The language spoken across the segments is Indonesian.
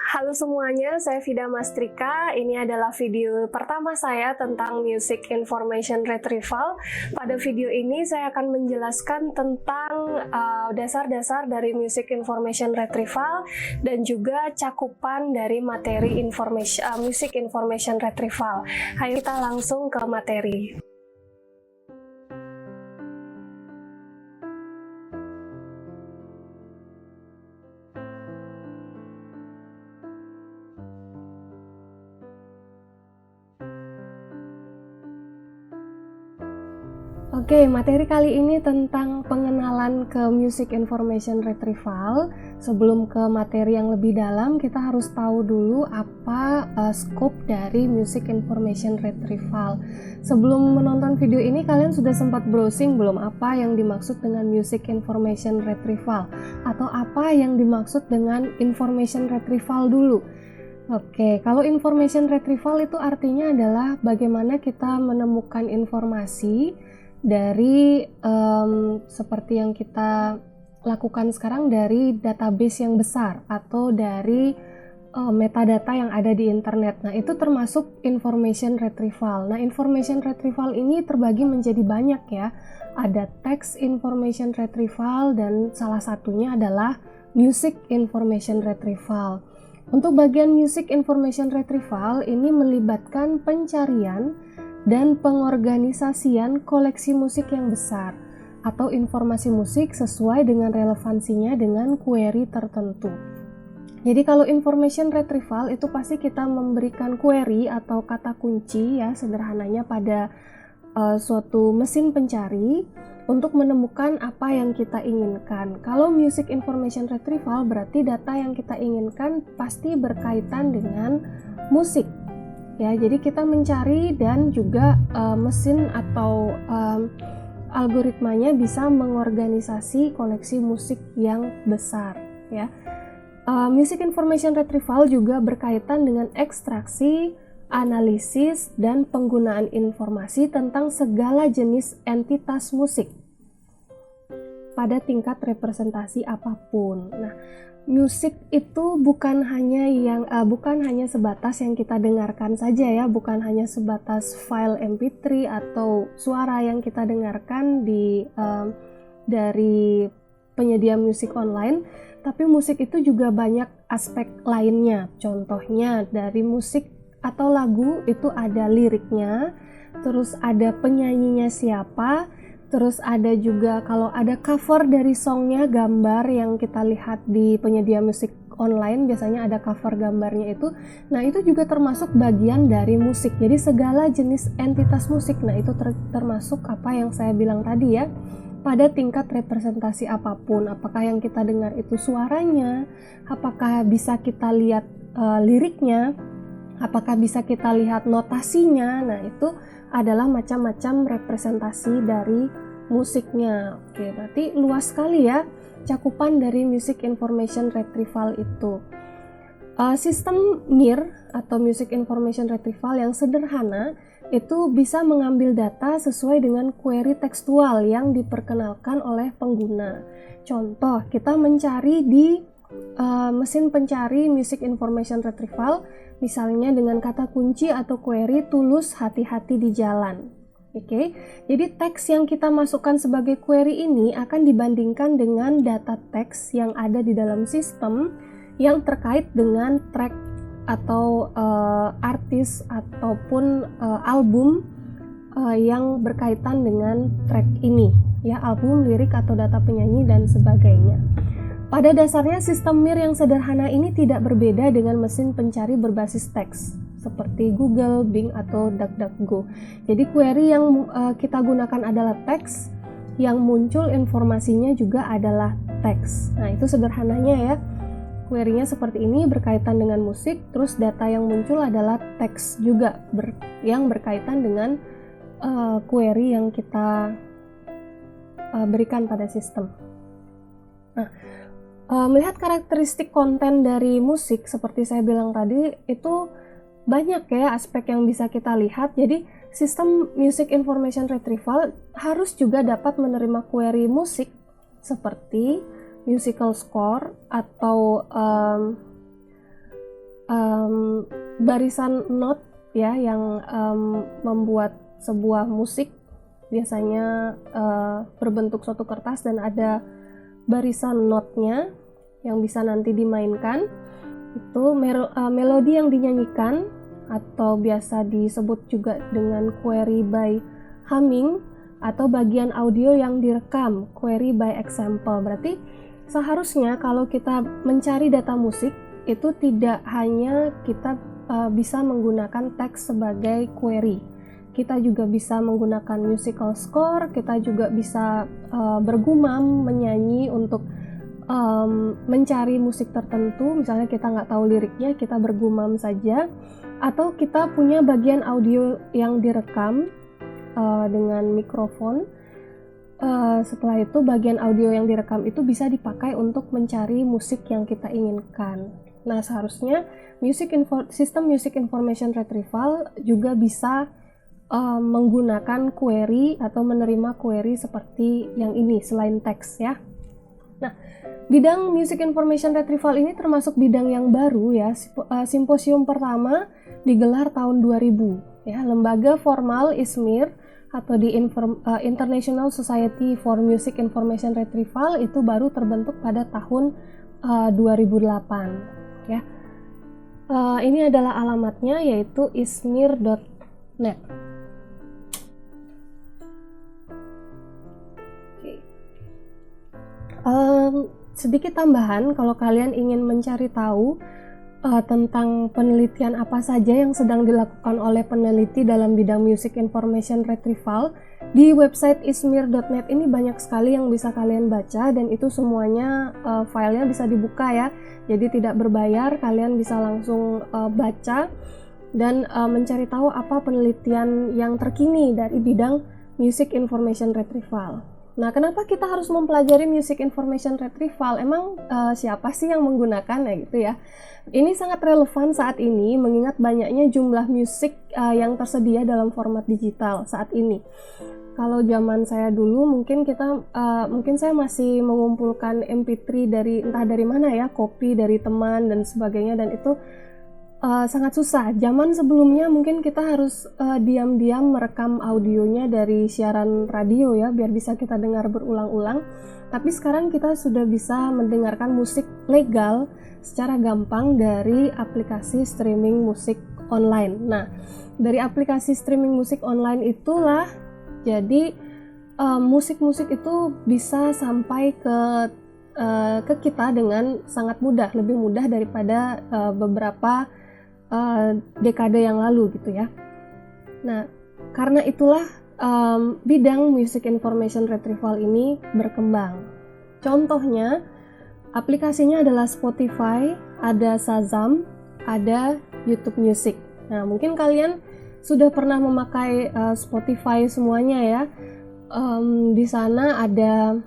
Halo semuanya, saya Vida Mastrika. Ini adalah video pertama saya tentang Music Information Retrieval. Pada video ini saya akan menjelaskan tentang dasar-dasar dari Music Information Retrieval dan juga cakupan dari materi Music Information Retrieval. Ayo kita langsung ke materi. Oke, materi kali ini tentang pengenalan ke Music Information Retrieval. Sebelum ke materi yang lebih dalam, kita harus tahu dulu apa scope dari Music Information Retrieval. Sebelum menonton video ini, kalian sudah sempat browsing belum apa yang dimaksud dengan Music Information Retrieval? Atau apa yang dimaksud dengan Information Retrieval dulu? Oke, kalau Information Retrieval itu artinya adalah bagaimana kita menemukan informasi dari seperti yang kita lakukan sekarang dari database yang besar atau dari metadata yang ada di internet. Nah, itu termasuk information retrieval. Nah, information retrieval ini terbagi menjadi banyak ya. Ada text information retrieval dan salah satunya adalah music information retrieval. Untuk bagian music information retrieval ini melibatkan pencarian dan pengorganisasian koleksi musik yang besar atau informasi musik sesuai dengan relevansinya dengan query tertentu. Jadi kalau information retrieval itu pasti kita memberikan query atau kata kunci ya sederhananya pada suatu mesin pencari untuk menemukan apa yang kita inginkan. Kalau music information retrieval berarti data yang kita inginkan pasti berkaitan dengan musik. Ya, jadi kita mencari dan juga mesin atau algoritmanya bisa mengorganisasi koleksi musik yang besar. Ya, Music Information Retrieval juga berkaitan dengan ekstraksi, analisis, dan penggunaan informasi tentang segala jenis entitas musik pada tingkat representasi apapun. Nah, musik itu bukan hanya sebatas yang kita dengarkan saja ya, bukan hanya sebatas file MP3 atau suara yang kita dengarkan dari penyedia musik online, tapi musik itu juga banyak aspek lainnya. Contohnya dari musik atau lagu itu ada liriknya, terus ada penyanyinya siapa, terus ada juga kalau ada cover dari songnya, gambar yang kita lihat di penyedia musik online biasanya ada cover gambarnya itu. Nah, itu juga termasuk bagian dari musik. Jadi segala jenis entitas musik. Nah, itu termasuk apa yang saya bilang tadi ya. Pada tingkat representasi apapun, apakah yang kita dengar itu suaranya, apakah bisa kita lihat liriknya, apakah bisa kita lihat notasinya. Nah, itu adalah macam-macam representasi dari musiknya. Oke, berarti luas sekali ya cakupan dari Music Information Retrieval itu. Sistem MIR atau Music Information Retrieval yang sederhana itu bisa mengambil data sesuai dengan query tekstual yang diperkenalkan oleh pengguna. Contoh, kita mencari di mesin pencari Music Information Retrieval misalnya dengan kata kunci atau query tulus hati-hati di jalan. Oke, jadi teks yang kita masukkan sebagai query ini akan dibandingkan dengan data teks yang ada di dalam sistem yang terkait dengan track atau artis ataupun album yang berkaitan dengan track ini, ya, album, lirik atau data penyanyi dan sebagainya. Pada dasarnya sistem MIR yang sederhana ini tidak berbeda dengan mesin pencari berbasis teks seperti Google, Bing, atau DuckDuckGo. Jadi query yang kita gunakan adalah teks, yang muncul informasinya juga adalah teks. Nah, itu sederhananya ya. Query-nya seperti ini berkaitan dengan musik, terus data yang muncul adalah teks juga yang berkaitan dengan query yang kita berikan pada sistem. Nah, melihat karakteristik konten dari musik seperti saya bilang tadi itu banyak ya aspek yang bisa kita lihat. Jadi sistem Music Information Retrieval harus juga dapat menerima query musik seperti musical score atau barisan not ya yang membuat sebuah musik, biasanya berbentuk suatu kertas dan ada barisan notnya yang bisa nanti dimainkan. Itu melodi yang dinyanyikan atau biasa disebut juga dengan query by humming, atau bagian audio yang direkam, query by example. Berarti seharusnya kalau kita mencari data musik itu tidak hanya kita bisa menggunakan teks sebagai query, kita juga bisa menggunakan musical score, kita juga bisa bergumam, menyanyi untuk mencari musik tertentu. Misalnya kita nggak tahu liriknya, kita bergumam saja, atau kita punya bagian audio yang direkam dengan mikrofon. Setelah itu bagian audio yang direkam itu bisa dipakai untuk mencari musik yang kita inginkan. Nah, seharusnya sistem music information retrieval juga bisa menggunakan query atau menerima query seperti yang ini selain teks ya. Nah, bidang music information retrieval ini termasuk bidang yang baru ya. Simposium pertama digelar tahun 2000 ya. Lembaga formal ISMIR atau di International Society for Music Information Retrieval itu baru terbentuk pada tahun 2008 ya. Ini adalah alamatnya, yaitu ismir.net. Sedikit tambahan, kalau kalian ingin mencari tahu tentang penelitian apa saja yang sedang dilakukan oleh peneliti dalam bidang music information retrieval, di website ismir.net ini banyak sekali yang bisa kalian baca, dan itu semuanya filenya bisa dibuka ya, jadi tidak berbayar, kalian bisa langsung baca dan mencari tahu apa penelitian yang terkini dari bidang music information retrieval. Nah, kenapa kita harus mempelajari music information retrieval? Emang siapa sih yang menggunakannya gitu ya? Ini sangat relevan saat ini mengingat banyaknya jumlah musik yang tersedia dalam format digital saat ini. Kalau zaman saya dulu mungkin saya masih mengumpulkan MP3 entah dari mana ya, kopi dari teman dan sebagainya, dan itu sangat susah. Zaman sebelumnya mungkin kita harus diam-diam merekam audionya dari siaran radio ya, biar bisa kita dengar berulang-ulang. Tapi sekarang kita sudah bisa mendengarkan musik legal secara gampang dari aplikasi streaming musik online. Nah, dari aplikasi streaming musik online itulah jadi musik-musik itu bisa sampai ke kita dengan sangat mudah, lebih mudah daripada beberapa dekade yang lalu gitu ya. Nah, karena itulah bidang music information retrieval ini berkembang. Contohnya, aplikasinya adalah Spotify, ada Shazam, ada YouTube Music. Nah, mungkin kalian sudah pernah memakai Spotify semuanya ya. Di sana ada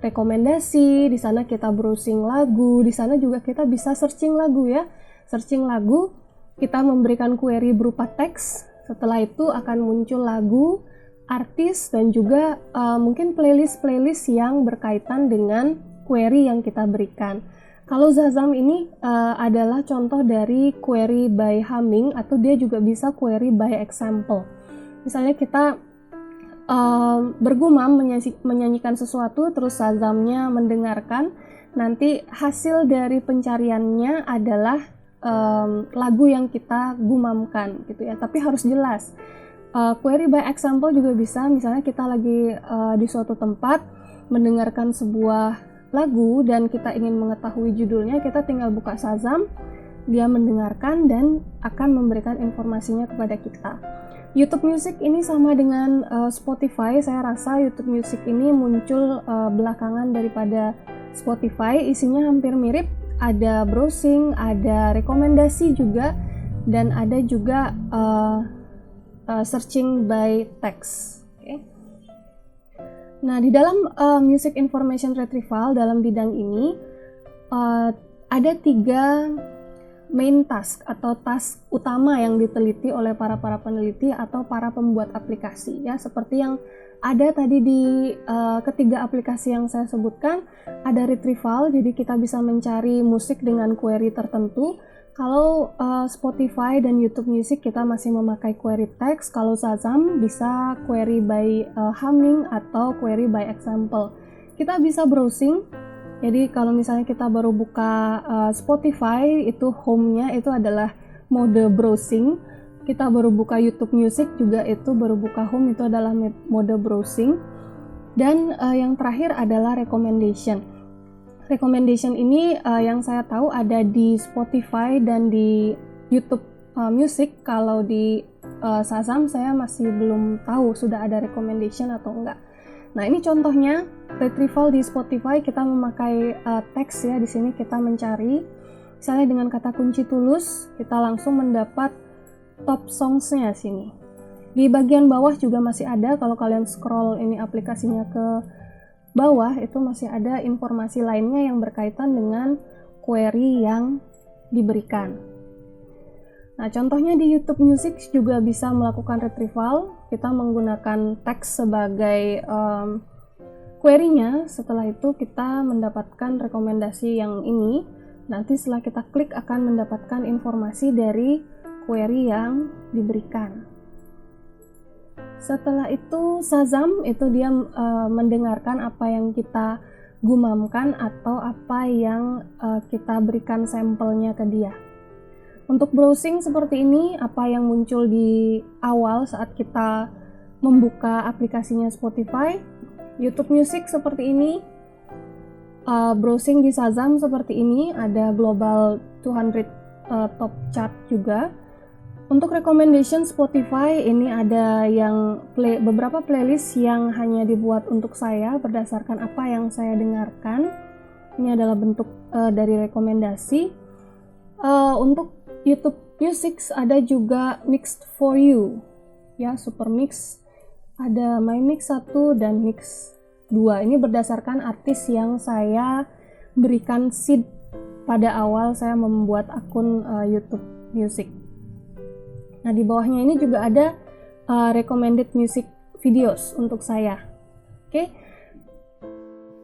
rekomendasi, di sana kita browsing lagu, di sana juga kita bisa searching lagu ya. Searching lagu, kita memberikan query berupa teks, setelah itu akan muncul lagu, artis, dan juga mungkin playlist-playlist yang berkaitan dengan query yang kita berikan. Kalau Shazam ini adalah contoh dari query by humming, atau dia juga bisa query by example. Misalnya kita bergumam menyanyikan sesuatu, terus Shazamnya mendengarkan, nanti hasil dari pencariannya adalah lagu yang kita gumamkan gitu ya, tapi harus jelas. Query by example juga bisa, misalnya kita lagi di suatu tempat mendengarkan sebuah lagu dan kita ingin mengetahui judulnya, kita tinggal buka Shazam, dia mendengarkan dan akan memberikan informasinya kepada kita. YouTube Music ini sama dengan Spotify. Saya rasa YouTube Music ini muncul belakangan daripada Spotify, isinya hampir mirip. Ada browsing, ada rekomendasi juga, dan ada juga searching by text. Okay. Nah, di dalam music information retrieval dalam bidang ini ada 3 main task atau task utama yang diteliti oleh para peneliti atau para pembuat aplikasi ya, seperti yang ada tadi di ketiga aplikasi yang saya sebutkan. Ada retrieval, jadi kita bisa mencari musik dengan query tertentu. Kalau Spotify dan YouTube Music kita masih memakai query text. Kalau Shazam bisa query by humming atau query by example. Kita bisa browsing. Jadi kalau misalnya kita baru buka Spotify, itu home-nya itu adalah mode browsing. Kita baru buka YouTube Music juga itu baru buka home, itu adalah mode browsing. Dan yang terakhir adalah recommendation. Recommendation ini yang saya tahu ada di Spotify dan di YouTube Music. Kalau di Shazam saya masih belum tahu sudah ada recommendation atau enggak. Nah, ini contohnya retrieval di Spotify. Kita memakai teks ya, di sini kita mencari misalnya dengan kata kunci Tulus, kita langsung mendapat top songs-nya sini. Di bagian bawah juga masih ada, kalau kalian scroll ini aplikasinya ke bawah, itu masih ada informasi lainnya yang berkaitan dengan query yang diberikan. Nah, contohnya di YouTube Music juga bisa melakukan retrieval. Kita menggunakan teks sebagai query-nya. Setelah itu kita mendapatkan rekomendasi yang ini. Nanti setelah kita klik akan mendapatkan informasi dari query yang diberikan. Setelah itu Shazam itu dia mendengarkan apa yang kita gumamkan atau apa yang kita berikan sampelnya ke dia. Untuk browsing seperti ini, apa yang muncul di awal saat kita membuka aplikasinya Spotify, YouTube Music seperti ini, browsing di Shazam seperti ini, ada Global 200 Top Chart juga. Untuk recommendation Spotify ini ada yang beberapa playlist yang hanya dibuat untuk saya berdasarkan apa yang saya dengarkan. Ini adalah bentuk dari rekomendasi. Untuk YouTube Music ada juga Mixed for You, ya, Super Mix. Ada My Mix 1 dan Mix 2. Ini berdasarkan artis yang saya berikan seed pada awal saya membuat akun YouTube Music. Nah, di bawahnya ini juga ada recommended music videos untuk saya.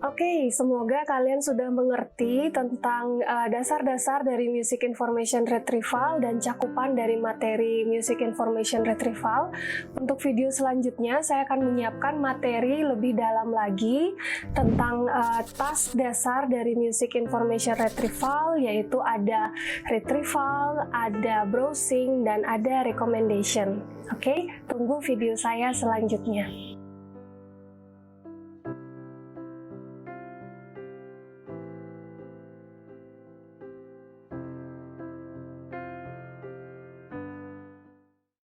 Oke, semoga kalian sudah mengerti tentang dasar-dasar dari Music Information Retrieval dan cakupan dari materi Music Information Retrieval. Untuk video selanjutnya, saya akan menyiapkan materi lebih dalam lagi tentang task dasar dari Music Information Retrieval, yaitu ada retrieval, ada browsing, dan ada recommendation. Oke, tunggu video saya selanjutnya.